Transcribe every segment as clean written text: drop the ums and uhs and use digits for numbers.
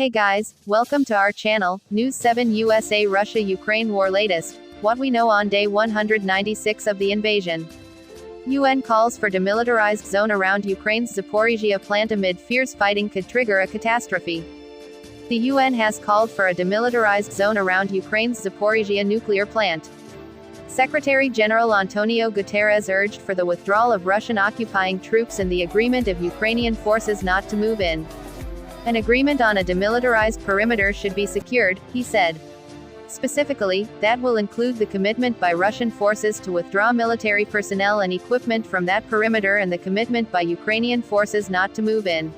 Hey guys, welcome to our channel, News 7 USA Russia-Ukraine War Latest, what we know on day 196 of the invasion. UN calls for demilitarized zone around Ukraine's Zaporizhia plant amid fears fighting could trigger a catastrophe. The UN has called for a demilitarized zone around Ukraine's Zaporizhia nuclear plant. Secretary-General Antonio Guterres urged for the withdrawal of Russian occupying troops and the agreement of Ukrainian forces not to move in. An agreement on a demilitarized perimeter should be secured, he said. Specifically, that will include the commitment by Russian forces to withdraw military personnel and equipment from that perimeter and the commitment by Ukrainian forces not to move in.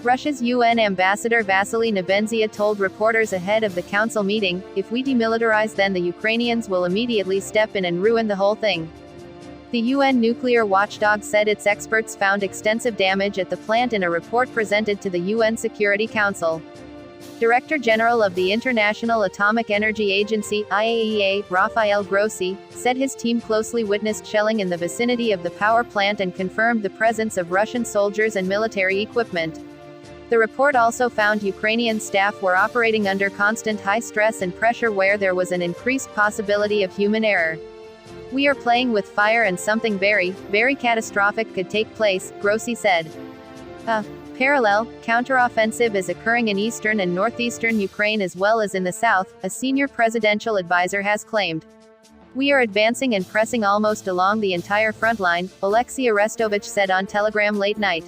Russia's UN ambassador Vasily Nebenzia told reporters ahead of the council meeting, "If we demilitarize, then the Ukrainians will immediately step in and ruin the whole thing." The UN nuclear watchdog said its experts found extensive damage at the plant in a report presented to the UN Security Council. Director General of the International Atomic Energy Agency (IAEA), Rafael Grossi, said his team closely witnessed shelling in the vicinity of the power plant and confirmed the presence of Russian soldiers and military equipment. The report also found Ukrainian staff were operating under constant high stress and pressure where there was an increased possibility of human error. "We are playing with fire and something very, very catastrophic could take place," Grossi said. A parallel counteroffensive is occurring in eastern and northeastern Ukraine as well as in the south, a senior presidential advisor has claimed. "We are advancing and pressing almost along the entire front line," Oleksiy Arestovich said on Telegram late night.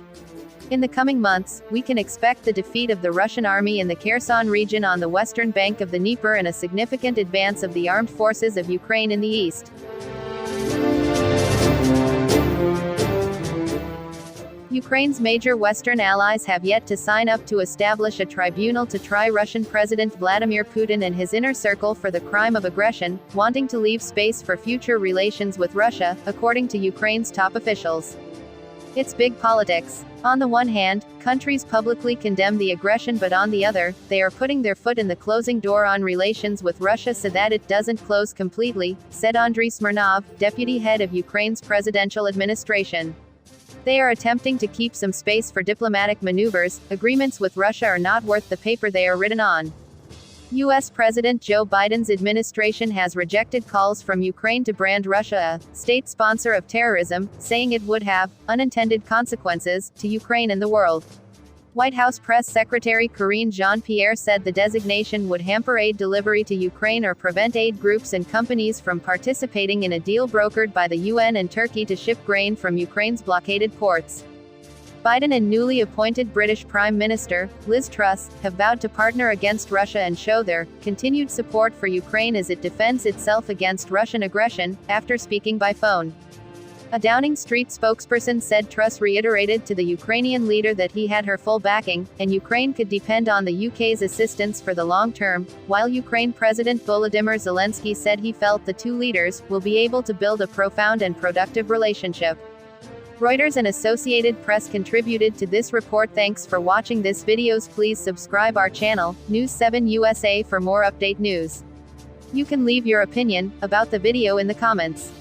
"In the coming months, we can expect the defeat of the Russian army in the Kherson region on the western bank of the Dnieper and a significant advance of the armed forces of Ukraine in the east." Ukraine's major Western allies have yet to sign up to establish a tribunal to try Russian President Vladimir Putin and his inner circle for the crime of aggression, wanting to leave space for future relations with Russia, according to Ukraine's top officials. It's big politics. On the one hand, countries publicly condemn the aggression, but on the other, they are putting their foot in the closing door on relations with Russia so that it doesn't close completely, said Andriy Smirnov, deputy head of Ukraine's presidential administration. "They are attempting to keep some space for diplomatic maneuvers. Agreements with Russia are not worth the paper they are written on." U.S. President Joe Biden's administration has rejected calls from Ukraine to brand Russia a state sponsor of terrorism, saying it would have unintended consequences to Ukraine and the world. White House Press Secretary Karine Jean-Pierre said the designation would hamper aid delivery to Ukraine or prevent aid groups and companies from participating in a deal brokered by the UN and Turkey to ship grain from Ukraine's blockaded ports. Biden and newly appointed British Prime Minister, Liz Truss, have vowed to partner against Russia and show their continued support for Ukraine as it defends itself against Russian aggression, after speaking by phone. A Downing Street spokesperson said Truss reiterated to the Ukrainian leader that he had her full backing, and Ukraine could depend on the UK's assistance for the long term, while Ukraine President Volodymyr Zelensky said he felt the two leaders will be able to build a profound and productive relationship. Reuters and Associated Press contributed to this report. Thanks for watching this videos. Please subscribe our channel, News 7 USA, for more update news. You can leave your opinion about the video in the comments.